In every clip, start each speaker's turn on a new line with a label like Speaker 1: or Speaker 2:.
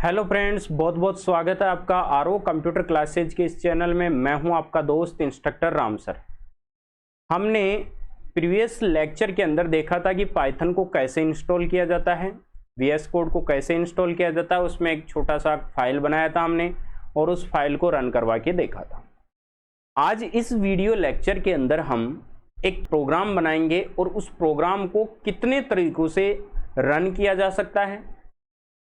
Speaker 1: Hello friends, बहुत बहुत स्वागत है आपका आरओ कंप्यूटर क्लासेज के इस चैनल में। मैं हूं आपका दोस्त इंस्ट्रक्टर राम सर। हमने प्रीवियस लेक्चर के अंदर देखा था कि पाइथन को कैसे इंस्टॉल किया जाता है, वीएस कोड को कैसे इंस्टॉल किया जाता है। उसमें एक छोटा सा फाइल बनाया था हमने और उस फाइल को रन करवा के देखा था। आज इस वीडियो लेक्चर के अंदर हम एक प्रोग्राम बनाएंगे और उस प्रोग्राम को कितने तरीकों से रन किया जा सकता है,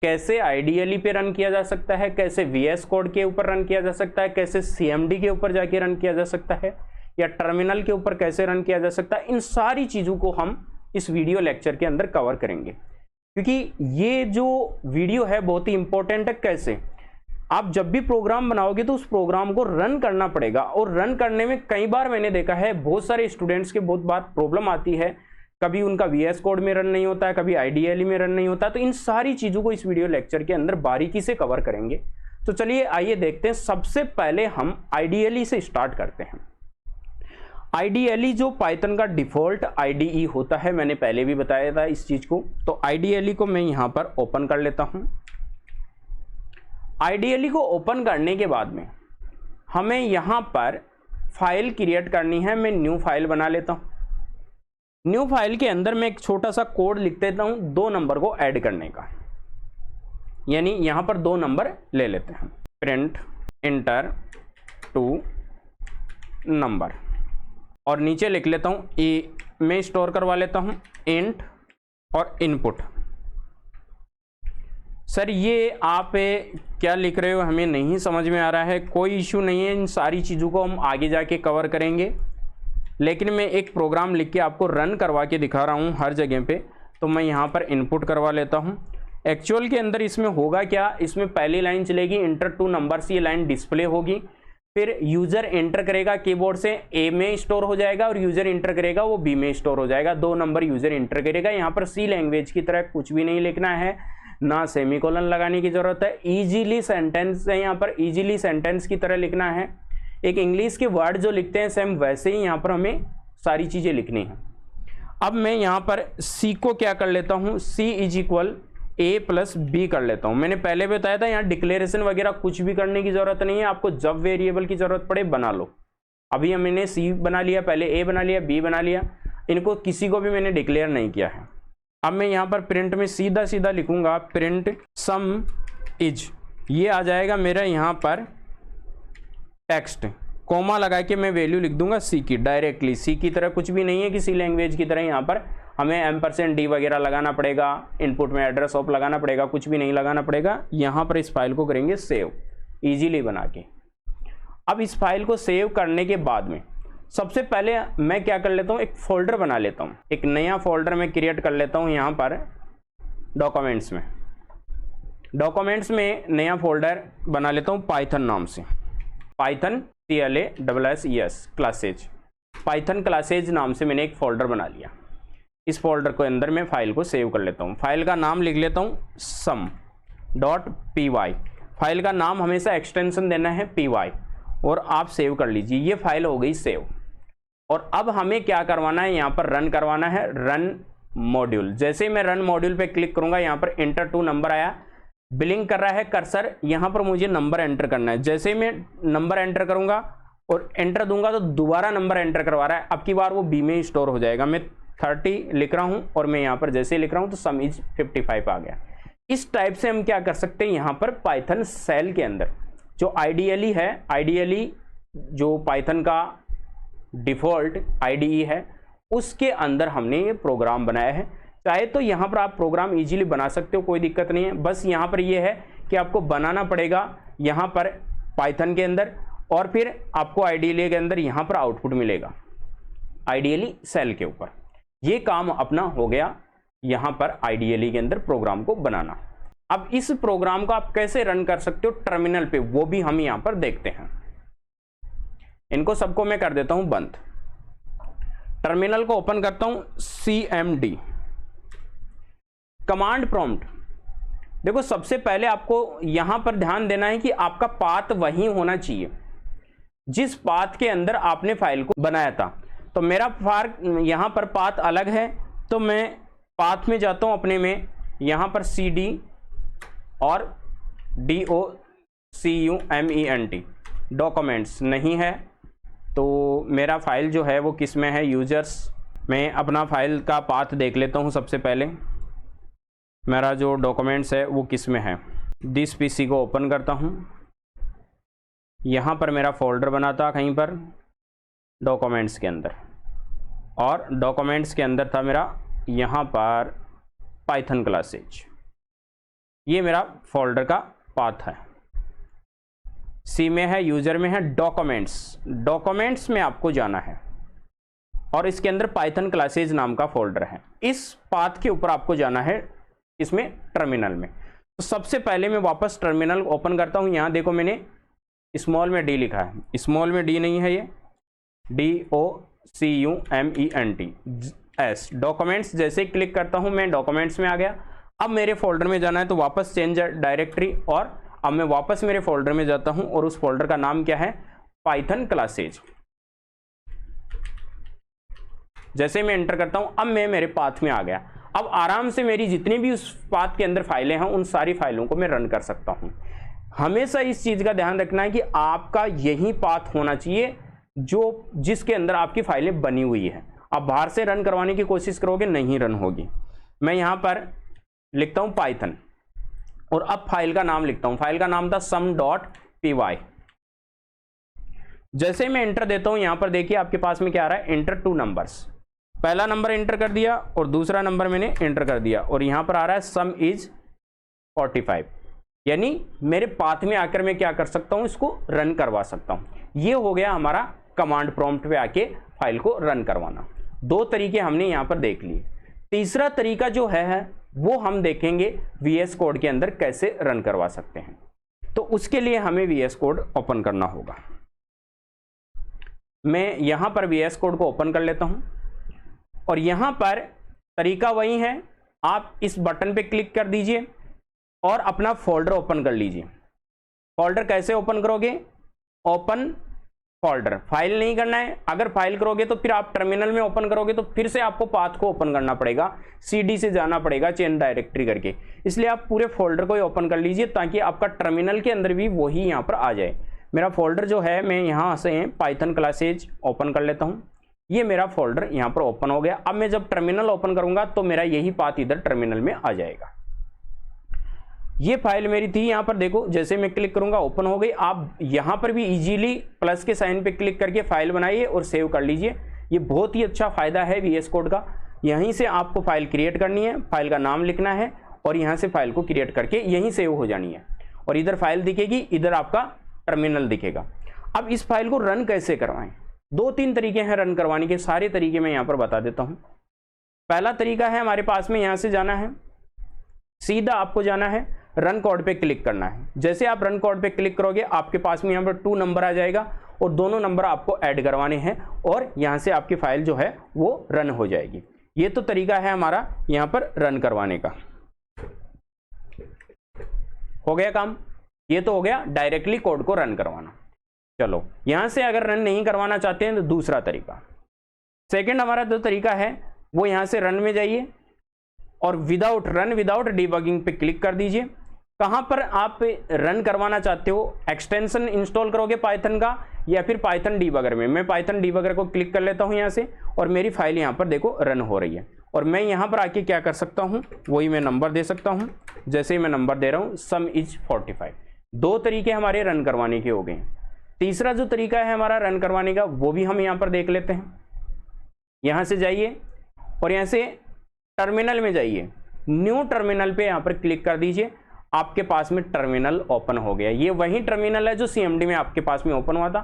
Speaker 1: कैसे आईडीएलई पे रन किया जा सकता है, कैसे वीएस कोड के ऊपर रन किया जा सकता है, कैसे सीएमडी के ऊपर जाके रन किया जा सकता है, या टर्मिनल के ऊपर कैसे रन किया जा सकता है। इन सारी चीज़ों को हम इस वीडियो लेक्चर के अंदर कवर करेंगे, क्योंकि ये जो वीडियो है बहुत ही इंपॉर्टेंट है। कैसे आप जब भी प्रोग्राम बनाओगे तो उस प्रोग्राम को रन करना पड़ेगा, और रन करने में कई बार मैंने देखा है बहुत सारे स्टूडेंट्स के बहुत बार प्रॉब्लम आती है। कभी उनका वीएस कोड में रन नहीं होता है, कभी आईडीएलई में रन नहीं होता। तो इन सारी चीज़ों को इस वीडियो लेक्चर के अंदर बारीकी से कवर करेंगे। तो चलिए आइए देखते हैं। सबसे पहले हम आईडीएलई से स्टार्ट करते हैं। आईडीएलई जो पाइथन का डिफॉल्ट आईडीई होता है, मैंने पहले भी बताया था इस चीज़ को। तो आईडीएलई को मैं यहाँ पर ओपन कर लेता हूँ। आईडीएलई को ओपन करने के बाद में हमें यहाँ पर फाइल क्रिएट करनी है। मैं न्यू फाइल बना लेता हूँ। न्यू फाइल के अंदर मैं एक छोटा सा कोड लिख देता हूं 2 नंबर को ऐड करने का, यानी यहां पर 2 नंबर ले लेते हैं। प्रिंट इंटर 2 नंबर, और नीचे लिख लेता हूं ए, मैं स्टोर करवा लेता हूं इंट और इनपुट। सर ये आप क्या लिख रहे हो, हमें नहीं समझ में आ रहा है। कोई इशू नहीं है, इन सारी चीज़ों को हम आगे जाके कवर करेंगे, लेकिन मैं एक प्रोग्राम लिख के आपको रन करवा के दिखा रहा हूँ हर जगह पे। तो मैं यहाँ पर इनपुट करवा लेता हूँ। एक्चुअल के अंदर इसमें होगा क्या, इसमें पहली लाइन चलेगी इंटर 2 नंबर्स, ये लाइन डिस्प्ले होगी। फिर यूज़र एंटर करेगा कीबोर्ड से, ए में स्टोर हो जाएगा, और यूज़र एंटर करेगा वो बी में स्टोर हो जाएगा। 2 नंबर यूज़र एंटर करेगा। यहाँ पर सी लैंग्वेज की तरह कुछ भी नहीं लिखना है, ना सेमीकोलन लगाने की ज़रूरत है। ईजिली सेंटेंस है, यहाँ पर ईजिली सेंटेंस की तरह लिखना है। एक इंग्लिश के वर्ड जो लिखते हैं सेम वैसे ही यहाँ पर हमें सारी चीज़ें लिखनी है। अब मैं यहाँ पर सी को क्या कर लेता हूँ, C is equal A plus B कर लेता हूँ। मैंने पहले बताया था यहाँ डिक्लेरेशन वगैरह कुछ भी करने की ज़रूरत नहीं है। आपको जब वेरिएबल की ज़रूरत पड़े बना लो। अभी मैंने सी बना लिया, पहले ए बना लिया, बी बना लिया, इनको किसी को भी मैंने डिक्लेयर नहीं किया है। अब मैं यहाँ पर प्रिंट में सीधा सीधा लिखूँगा प्रिंट सम इज, ये आ जाएगा मेरा यहाँ पर टेक्स्ट, कोमा लगा के मैं वैल्यू लिख दूंगा सी की, डायरेक्टली सी की तरह कुछ भी नहीं है कि सी लैंग्वेज की तरह यहाँ पर हमें %d वगैरह लगाना पड़ेगा, इनपुट में एड्रेस ऑफ लगाना पड़ेगा, कुछ भी नहीं लगाना पड़ेगा। यहाँ पर इस फाइल को करेंगे सेव इजीली बना के। अब इस फाइल को सेव करने के बाद में सबसे पहले मैं क्या कर लेता हूँ, एक फोल्डर बना लेता हूँ। एक नया फोल्डर मैं क्रिएट कर लेता हूँ यहाँ पर डॉक्यूमेंट्स में। डॉक्यूमेंट्स में नया फोल्डर बना लेता हूँ पाइथन नाम से, Python CLASSES classes, Python classes नाम से मैंने एक फोल्डर बना लिया। इस फोल्डर के अंदर मैं फाइल को सेव कर लेता हूँ। फाइल का नाम लिख लेता हूँ sum.py। फाइल का नाम हमेशा एक्सटेंशन देना है py, और आप सेव कर लीजिए। ये फाइल हो गई सेव। और अब हमें क्या करवाना है, यहाँ पर रन करवाना है रन मॉड्यूल। जैसे ही मैं रन मॉड्यूल पे क्लिक करूँगा, यहाँ पर इंटर 2 नंबर आया, बिलिंग कर रहा है कर्सर, यहाँ पर मुझे नंबर एंटर करना है। जैसे ही मैं नंबर एंटर करूँगा और एंटर दूंगा तो दोबारा नंबर एंटर करवा रहा है। अब की बार वो बी में स्टोर हो जाएगा। मैं 30 लिख रहा हूँ और मैं यहाँ पर जैसे ही लिख रहा हूँ तो सम इज 55 आ गया। इस टाइप से हम क्या कर सकते हैं, यहाँ पर पाइथन सेल के अंदर जो आईडीएलई है, आईडीएलई जो पाइथन का डिफॉल्ट आईडीई है, उसके अंदर हमने ये प्रोग्राम बनाया है। चाहे तो यहाँ पर आप प्रोग्राम इजीली बना सकते हो, कोई दिक्कत नहीं है। बस यहाँ पर ये है कि आपको बनाना पड़ेगा यहाँ पर पाइथन के अंदर, और फिर आपको आईडीएलई के अंदर यहाँ पर आउटपुट मिलेगा आईडीएलई सेल के ऊपर। ये काम अपना हो गया यहाँ पर आईडीएलई के अंदर प्रोग्राम को बनाना। अब इस प्रोग्राम को आप कैसे रन कर सकते हो टर्मिनल पे, वो भी हम यहाँ पर देखते हैं। इनको सबको मैं कर देता हूँ बंद। टर्मिनल को ओपन करता हूँ, CMD कमांड प्रॉम्प्ट। देखो सबसे पहले आपको यहां पर ध्यान देना है कि आपका पाथ वही होना चाहिए जिस पाथ के अंदर आपने फाइल को बनाया था। तो मेरा यहां पर पाथ अलग है, तो मैं पाथ में जाता हूं अपने में, यहां पर CD और DOCUMENT, डॉक्यूमेंट्स नहीं है। तो मेरा फाइल जो है वो किस में है, यूजर्स। मैं अपना फाइल का पाथ देख लेता हूँ सबसे पहले, मेरा जो डॉक्यूमेंट्स है वो किस में है। दिस पीसी को ओपन करता हूँ, यहाँ पर मेरा फोल्डर बना था कहीं पर डॉक्यूमेंट्स के अंदर, और डॉक्यूमेंट्स के अंदर था मेरा यहाँ पर पाइथन क्लासेज। ये मेरा फोल्डर का पाथ है। सी में है, यूजर में है, डॉक्यूमेंट्स में आपको जाना है और इसके अंदर पाइथन क्लासेज नाम का फोल्डर है। इस पाथ के ऊपर आपको जाना है, इसमें टर्मिनल में। तो सबसे पहले मैं वापस टर्मिनल ओपन करता हूं। यहां देखो मैंने स्मॉल में डी लिखा है, स्मॉल में डी नहीं है, ये DOCUMENT डॉक्यूमेंट्स। जैसे क्लिक करता हूं मैं डॉक्यूमेंट्स में आ गया। अब मेरे फोल्डर में जाना है तो वापस चेंज डायरेक्टरी, और अब मैं वापस मेरे फोल्डर में जाता हूं और उस फोल्डर का नाम क्या है, पाइथन क्लासेज। जैसे मैं एंटर करता हूं अब मैं मेरे पाथ में आ गया। अब आराम से मेरी जितनी भी उस पाथ के अंदर फाइलें हैं उन सारी फाइलों को मैं रन कर सकता हूं। हमेशा इस चीज का ध्यान रखना है कि आपका यही पाथ होना चाहिए जो जिसके अंदर आपकी फाइलें बनी हुई है। आप बाहर से रन करवाने की कोशिश करोगे, नहीं रन होगी। मैं यहां पर लिखता हूं पाइथन और अब फाइल का नाम लिखता हूं। फाइल का नाम था sum.py। जैसे मैं एंटर देता हूं यहां पर देखिए आपके पास में क्या आ रहा है, एंटर 2 नंबर्स। पहला नंबर एंटर कर दिया और दूसरा नंबर मैंने एंटर कर दिया, और यहां पर आ रहा है सम इज 45। यानी मेरे पाथ में आकर मैं क्या कर सकता हूं, इसको रन करवा सकता हूं। ये हो गया हमारा कमांड प्रॉम्प्ट पे आके फाइल को रन करवाना। 2 तरीके हमने यहां पर देख लिए। तीसरा तरीका जो है वो हम देखेंगे VS कोड के अंदर कैसे रन करवा सकते हैं। तो उसके लिए हमें VS कोड ओपन करना होगा। मैं यहां पर VS कोड को ओपन कर लेता हूं और यहां पर तरीका वही है, आप इस बटन पे क्लिक कर दीजिए और अपना फोल्डर ओपन कर लीजिए। फोल्डर कैसे ओपन करोगे, ओपन फोल्डर, फाइल नहीं करना है। अगर फाइल करोगे तो फिर आप टर्मिनल में ओपन करोगे तो फिर से आपको पाथ को ओपन करना पड़ेगा, CD से जाना पड़ेगा चेंज डायरेक्टरी करके। इसलिए आप पूरे फोल्डर को ही ओपन कर लीजिए ताकि आपका टर्मिनल के अंदर भी वही यहाँ पर आ जाए। मेरा फोल्डर जो है, मैं यहाँ से पाइथन क्लासेज ओपन कर लेता हूँ। ये मेरा फोल्डर यहाँ पर ओपन हो गया। अब मैं जब टर्मिनल ओपन करूंगा तो मेरा यही पाथ इधर टर्मिनल में आ जाएगा। ये फाइल मेरी थी, यहाँ पर देखो जैसे मैं क्लिक करूंगा ओपन हो गई। आप यहाँ पर भी इजीली प्लस के साइन पे क्लिक करके फाइल बनाइए और सेव कर लीजिए। ये बहुत ही अच्छा फायदा है VS कोड का। यहीं से आपको फाइल क्रिएट करनी है, फाइल का नाम लिखना है और यहाँ से फाइल को क्रिएट करके यहीं सेव हो जानी है, और इधर फाइल दिखेगी, इधर आपका टर्मिनल दिखेगा। अब इस फाइल को रन कैसे करवाएं, 2-3 तरीके हैं रन करवाने के। सारे तरीके मैं यहाँ पर बता देता हूँ। पहला तरीका है हमारे पास में, यहाँ से जाना है, सीधा आपको जाना है रन कोड पे क्लिक करना है। जैसे आप रन कोड पे क्लिक करोगे आपके पास में यहाँ पर 2 नंबर आ जाएगा और दोनों नंबर आपको ऐड करवाने हैं और यहाँ से आपकी फाइल जो है वो रन हो जाएगी। ये तो तरीका है हमारा यहाँ पर रन करवाने का। हो गया काम, ये तो हो गया डायरेक्टली कोड को रन करवाना। चलो यहाँ से अगर रन नहीं करवाना चाहते हैं तो दूसरा तरीका, सेकेंड हमारा जो तरीका है वो यहाँ से रन में जाइए और रन विदाउट डिबगिंग पे क्लिक कर दीजिए। कहां पर आप रन करवाना चाहते हो, एक्सटेंशन इंस्टॉल करोगे पाइथन का या फिर पाइथन डीबगर में। मैं पाइथन डीबगर को क्लिक कर लेता हूं यहां से और मेरी फाइल यहां पर देखो रन हो रही है। और मैं यहां पर आके क्या कर सकता हूं, वही मैं नंबर दे सकता हूं। जैसे ही मैं नंबर दे रहा हूं सम इज 45। 2 तरीके हमारे रन करवाने के हो गए। तीसरा जो तरीका है हमारा रन करवाने का वो भी हम यहाँ पर देख लेते हैं। यहाँ से जाइए और यहाँ से टर्मिनल में जाइए, न्यू टर्मिनल पे यहाँ पर क्लिक कर दीजिए। आपके पास में टर्मिनल ओपन हो गया। ये वही टर्मिनल है जो CMD में आपके पास में ओपन हुआ था।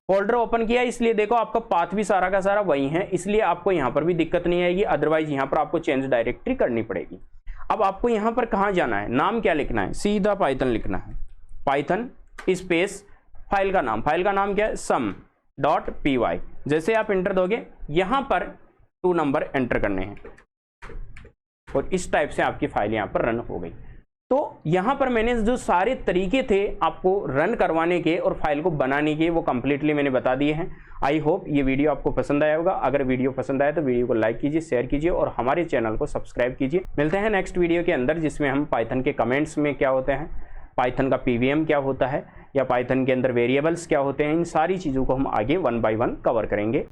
Speaker 1: फोल्डर ओपन किया, इसलिए देखो आपका पाथ भी सारा का सारा वही है, इसलिए आपको यहाँ पर भी दिक्कत नहीं आएगी। अदरवाइज यहाँ पर आपको चेंज डायरेक्टरी करनी पड़ेगी। अब आपको यहाँ पर कहाँ जाना है, नाम क्या लिखना है, सीधा पाइथन लिखना है। पाइथन स्पेस फाइल का नाम क्या है, sum.py। जैसे आप इंटर दोगे यहाँ पर 2 नंबर एंटर करने हैं और इस टाइप से आपकी फाइल यहाँ पर रन हो गई। तो यहाँ पर मैंने जो सारे तरीके थे आपको रन करवाने के और फाइल को बनाने के, वो कंप्लीटली मैंने बता दिए हैं। आई होप ये वीडियो आपको पसंद आया होगा। अगर वीडियो पसंद आया तो वीडियो को लाइक कीजिए, शेयर कीजिए और हमारे चैनल को सब्सक्राइब कीजिए। मिलते हैं नेक्स्ट वीडियो के अंदर जिसमें हम पाइथन के कमेंट्स में क्या होते हैं पाइथन का पीवीएम क्या होता है या पाइथन के अंदर वेरिएबल्स क्या होते हैं, इन सारी चीज़ों को हम आगे 1 बाय 1 कवर करेंगे।